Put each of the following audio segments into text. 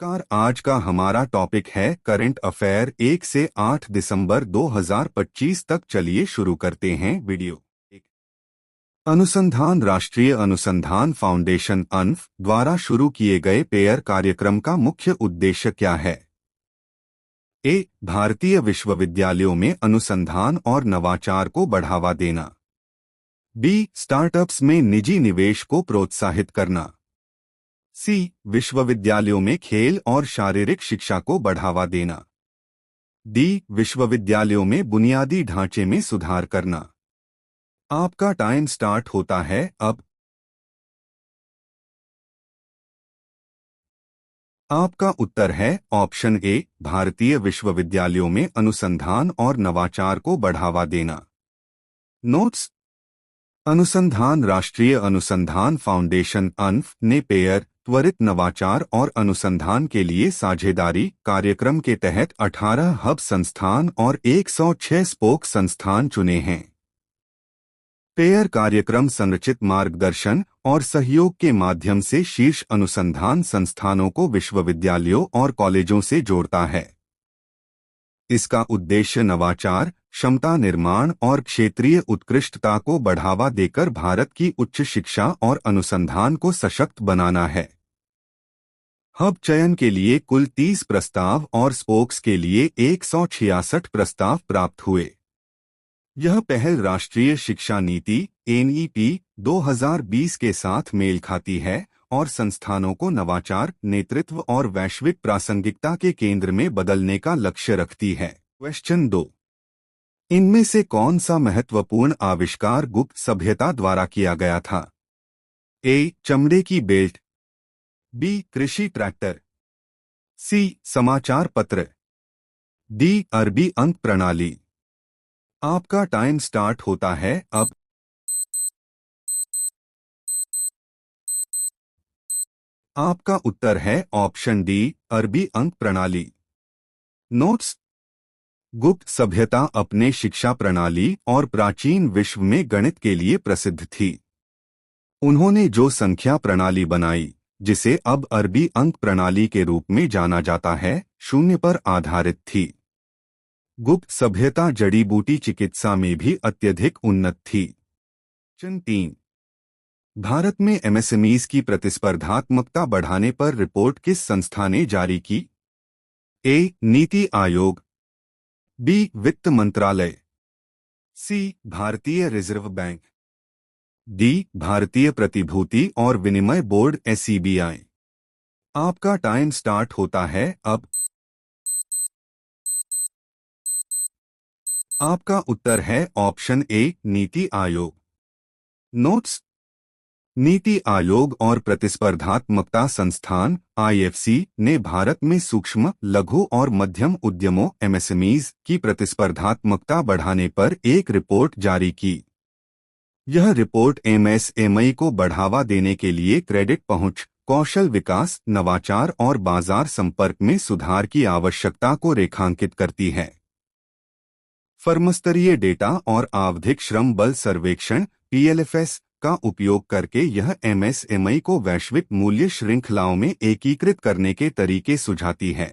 नमस्कार। आज का हमारा टॉपिक है करंट अफेयर 1 से 8 दिसंबर 2025 तक। चलिए शुरू करते हैं वीडियो। अनुसंधान राष्ट्रीय अनुसंधान फाउंडेशन अनफ द्वारा शुरू किए गए पेयर कार्यक्रम का मुख्य उद्देश्य क्या है? ए. भारतीय विश्वविद्यालयों में अनुसंधान और नवाचार को बढ़ावा देना। बी. स्टार्टअप्स में निजी निवेश को प्रोत्साहित करना। सी. विश्वविद्यालयों में खेल और शारीरिक शिक्षा को बढ़ावा देना। डी. विश्वविद्यालयों में बुनियादी ढांचे में सुधार करना। आपका टाइम स्टार्ट होता है अब। आपका उत्तर है ऑप्शन ए, भारतीय विश्वविद्यालयों में अनुसंधान और नवाचार को बढ़ावा देना। नोट्स: अनुसंधान राष्ट्रीय अनुसंधान फाउंडेशन अनफ ने पेयर त्वरित नवाचार और अनुसंधान के लिए साझेदारी कार्यक्रम के तहत 18 हब संस्थान और 106 स्पोक संस्थान चुने हैं। पेयर कार्यक्रम संरचित मार्गदर्शन और सहयोग के माध्यम से शीर्ष अनुसंधान संस्थानों को विश्वविद्यालयों और कॉलेजों से जोड़ता है। इसका उद्देश्य नवाचार, क्षमता निर्माण और क्षेत्रीय उत्कृष्टता को बढ़ावा देकर भारत की उच्च शिक्षा और अनुसंधान को सशक्त बनाना है। हब चयन के लिए कुल 30 प्रस्ताव और स्पोक्स के लिए 166 प्रस्ताव प्राप्त हुए। यह पहल राष्ट्रीय शिक्षा नीति (NEP) 2020 के साथ मेल खाती है और संस्थानों को नवाचार, नेतृत्व और वैश्विक प्रासंगिकता के केंद्र में बदलने का लक्ष्य रखती है। क्वेश्चन 2: इनमें से कौन सा महत्वपूर्ण आविष्कार गुप्त सभ्यता द्वारा किया गया था? ए. चमड़े की बेल्ट। बी. कृषि ट्रैक्टर। सी. समाचार पत्र। डी. अरबी अंक प्रणाली। आपका टाइम स्टार्ट होता है अब। आपका उत्तर है ऑप्शन डी, अरबी अंक प्रणाली। नोट्स: गुप्त सभ्यता अपने शिक्षा प्रणाली और प्राचीन विश्व में गणित के लिए प्रसिद्ध थी। उन्होंने जो संख्या प्रणाली बनाई, जिसे अब अरबी अंक प्रणाली के रूप में जाना जाता है, शून्य पर आधारित थी। गुप्त सभ्यता जड़ी बूटी चिकित्सा में भी अत्यधिक उन्नत थी। क्वेश्चन 3: भारत में एमएसएमईज की प्रतिस्पर्धात्मकता बढ़ाने पर रिपोर्ट किस संस्था ने जारी की? ए. नीति आयोग। बी. वित्त मंत्रालय। सी. भारतीय रिजर्व बैंक। डी. भारतीय प्रतिभूति और विनिमय बोर्ड (SEBI). आपका टाइम स्टार्ट होता है अब। आपका उत्तर है option A, NITI Aayog. Notes: NITI Aayog और प्रतिस्पर्धात्मकता संस्थान (IFC) ने भारत में सूक्ष्म, लघु और मध्यम उद्यमों (MSMEs) की प्रतिस्पर्धात्मकता बढ़ाने पर एक रिपोर्ट जारी की। यह रिपोर्ट MSME को बढ़ावा देने के लिए क्रेडिट पहुंच, कौशल विकास, नवाचार और बाजार संपर्क में सुधार की आवश्यकता को रेखांकित करती है। फर्मस्तरीय डेटा और आवधिक श्रम बल सर्वेक्षण (PLFS) का उपयोग करके यह MSME को वैश्विक मूल्य श्रृंखलाओं में एकीकृत करने के तरीके सुझाती है।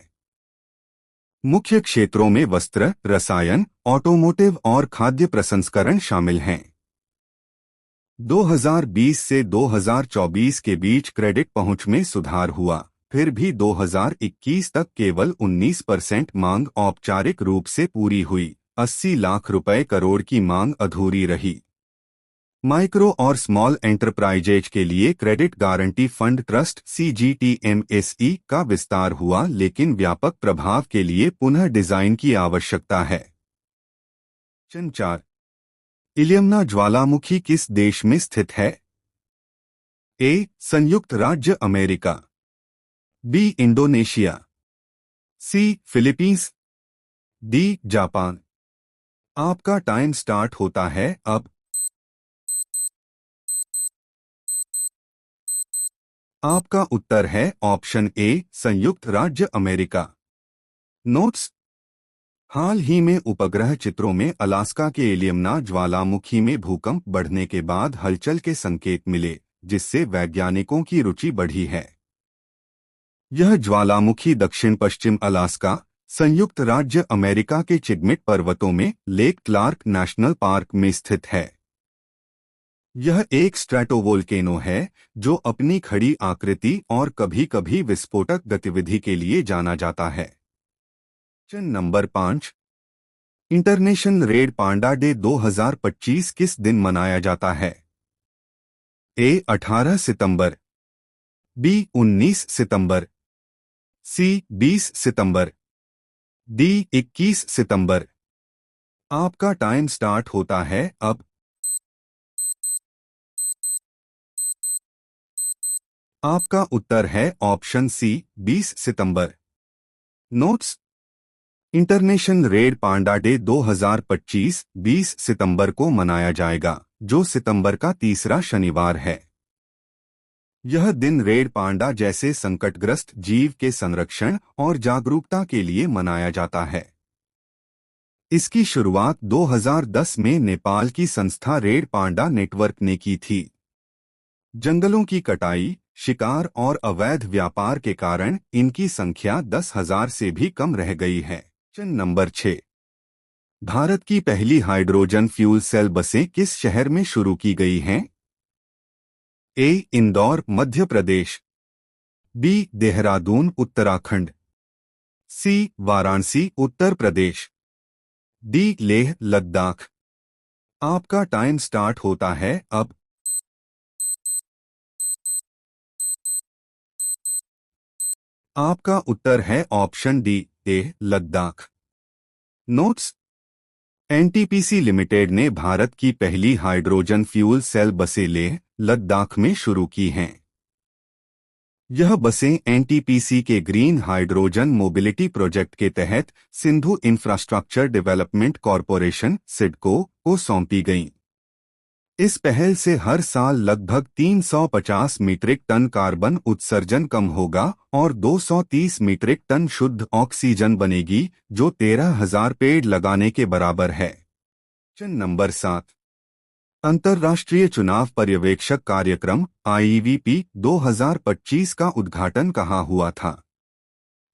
मुख्य क्षेत्रों में वस्त्र, रसायन, ऑटोमोटिव और खाद्य प्रसंस्करण शामिल हैं। 2020 से 2024 के बीच क्रेडिट पहुंच में सुधार हुआ, फिर भी 2021 तक केवल 19% मांग औपचारिक रूप से पूरी हुई। 80 लाख रुपए करोड़ की मांग अधूरी रही। माइक्रो और स्मॉल एंटरप्राइजेज के लिए credit guarantee fund trust (CGTMSE) का विस्तार हुआ, लेकिन व्यापक प्रभाव के लिए पुनः डिजाइन की आवश्यकता है। 4. इलियमना ज्वालामुखी किस देश में स्थित है? ए. संयुक्त राज्य अमेरिका। बी. इंडोनेशिया। सी. फिलीपींस। डी. जापान। आपका टाइम स्टार्ट होता है अब। आपका उत्तर है ऑप्शन ए, संयुक्त राज्य अमेरिका। नोट्स: हाल ही में उपग्रह चित्रों में अलास्का के इलियमना ज्वालामुखी में भूकंप बढ़ने के बाद हलचल के संकेत मिले, जिससे वैज्ञानिकों की रुचि बढ़ी है। यह ज्वालामुखी दक्षिण पश्चिम अलास्का, संयुक्त राज्य अमेरिका के चिग्मिट पर्वतों में लेक क्लार्क नेशनल पार्क में स्थित है। यह एक स्ट्रैटोवोल्केनो है जो अपनी खड़ी आकृति और कभी-कभी विस्फोटक गतिविधि के लिए जाना जाता है। Question number 5। International red panda day 2025 किस दिन मनाया जाता है? ए 18 सितंबर, बी 19 सितंबर, सी 20 सितंबर, डी 21 सितंबर। आपका टाइम स्टार्ट होता है अब। आपका उत्तर है ऑप्शन सी 20 सितंबर। Notes. International red panda day 2025 20 सितंबर को मनाया जाएगा, जो सितंबर का तीसरा शनिवार है। यह दिन रेड पांडा जैसे संकटग्रस्त जीव के संरक्षण और जागरूकता के लिए मनाया जाता है। इसकी शुरुआत 2010 में नेपाल की संस्था रेड पांडा नेटवर्क ने की थी। जंगलों की कटाई, शिकार और अवैध व्यापार के कारण इनकी संख्या 10,000 से भी कम रह गई है। Question number 6। भारत की पहली हाइड्रोजन फ्यूल सेल बसें किस शहर में शुरू की गई हैं? ए इंदौर मध्य प्रदेश, बी देहरादून उत्तराखंड, सी वाराणसी उत्तर प्रदेश, डी लेह लद्दाख। आपका टाइम स्टार्ट होता है अब। आपका उत्तर है option D Leh Ladakh. Notes. NTPC limited ने भारत की पहली हाइड्रोजन फ्यूल सेल बसें लेह लद्दाख में शुरू की हैं। यह बसें एनटीपीसी के ग्रीन हाइड्रोजन मोबिलिटी प्रोजेक्ट के तहत Sindhu infrastructure development corporation CIDCO को सौंपी गईं। इस पहल से हर साल लगभग 350 मीट्रिक टन कार्बन उत्सर्जन कम होगा और 230 मीट्रिक टन शुद्ध ऑक्सीजन बनेगी, जो 13,000 पेड़ लगाने के बराबर है। Question number 7। अंतर्राष्ट्रीय चुनाव पर्यवेक्षक कार्यक्रम IEVP 2025 का उद्घाटन कहाँ हुआ था?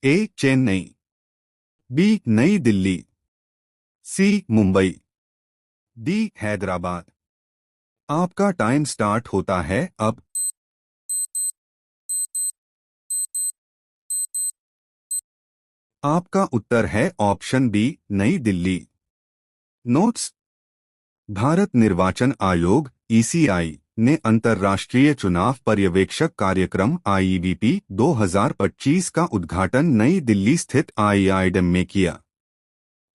ए चेन्नई, बी नई दिल्ली, सी मुंबई, डी हैदराबाद। आपका टाइम स्टार्ट होता है अब। आपका उत्तर है ऑप्शन बी नई दिल्ली। नोट्स। भारत निर्वाचन आयोग ECI ने अंतर्राष्ट्रीय चुनाव पर्यवेक्षक कार्यक्रम IEVP 2025 का उद्घाटन नई दिल्ली स्थित IIDM में किया।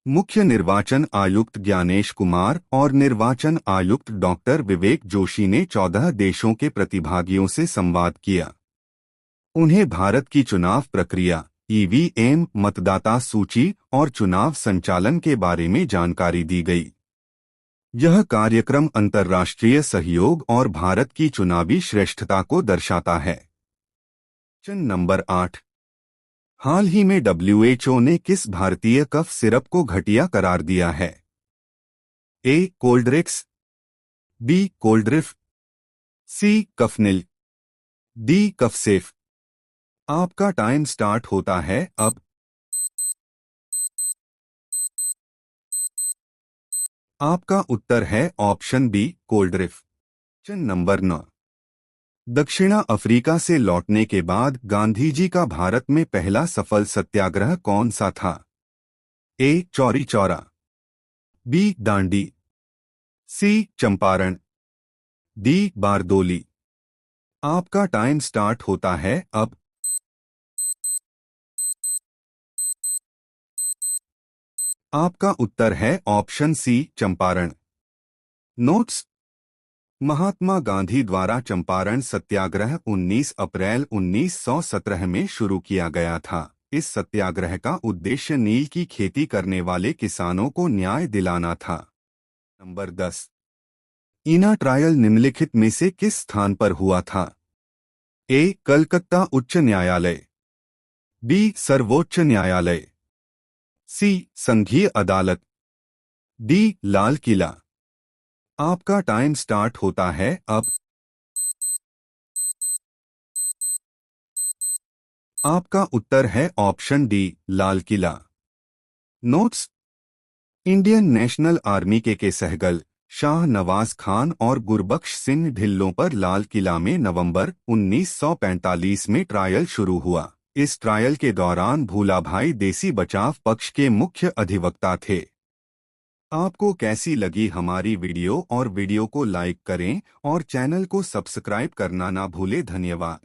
मुख्य निर्वाचन आयुक्त ज्ञानेश कुमार और निर्वाचन आयुक्त डॉक्टर विवेक जोशी ने 14 देशों के प्रतिभागियों से संवाद किया। उन्हें भारत की चुनाव प्रक्रिया, EVM, मतदाता सूची और चुनाव संचालन के बारे में जानकारी दी गई। यह कार्यक्रम अंतर्राष्ट्रीय सहयोग और भारत की चुनावी श्रेष्ठता को दर्शाता है। Question number 8। हाल ही में WHO ने किस भारतीय कफ सिरप को घटिया करार दिया है? A Coldrex, B Coldrif, C कफनिल, डी कफसेफ। आपका टाइम स्टार्ट होता है अब। आपका उत्तर है option B Coldrif. Question number 9। दक्षिण अफ्रीका से लौटने के बाद गांधी जी का भारत में पहला सफल सत्याग्रह कौन सा था? ए चौरी चौरा, बी दांडी, सी चंपारण, डी बारदोली। आपका टाइम स्टार्ट होता है अब। आपका उत्तर है ऑप्शन सी चंपारण। नोट्स। महात्मा गांधी द्वारा चंपारण सत्याग्रह 19 अप्रैल 1917 में शुरू किया गया था। इस सत्याग्रह का उद्देश्य नील की खेती करने वाले किसानों को न्याय दिलाना था। नंबर 10। ईना ट्रायल निम्नलिखित में से किस स्थान पर हुआ था? ए कलकत्ता उच्च न्यायालय, बी सर्वोच्च न्यायालय, सी संघीय अदालत, डी लाल किला। आपका टाइम स्टार्ट होता है अब। आपका उत्तर है option D, Lal Qila. Notes. Indian national army के सहगल, शाह नवाज खान और गुरबख्श सिंह ढिल्लों पर लाल किला में नवंबर 1945 में ट्रायल शुरू हुआ। इस ट्रायल के दौरान भूलाभाई देसी बचाव पक्ष के मुख्य अधिवक्ता थे। आपको कैसी लगी हमारी वीडियो और वीडियो को लाइक करें और चैनल को सब्सक्राइब करना ना भूलें। धन्यवाद।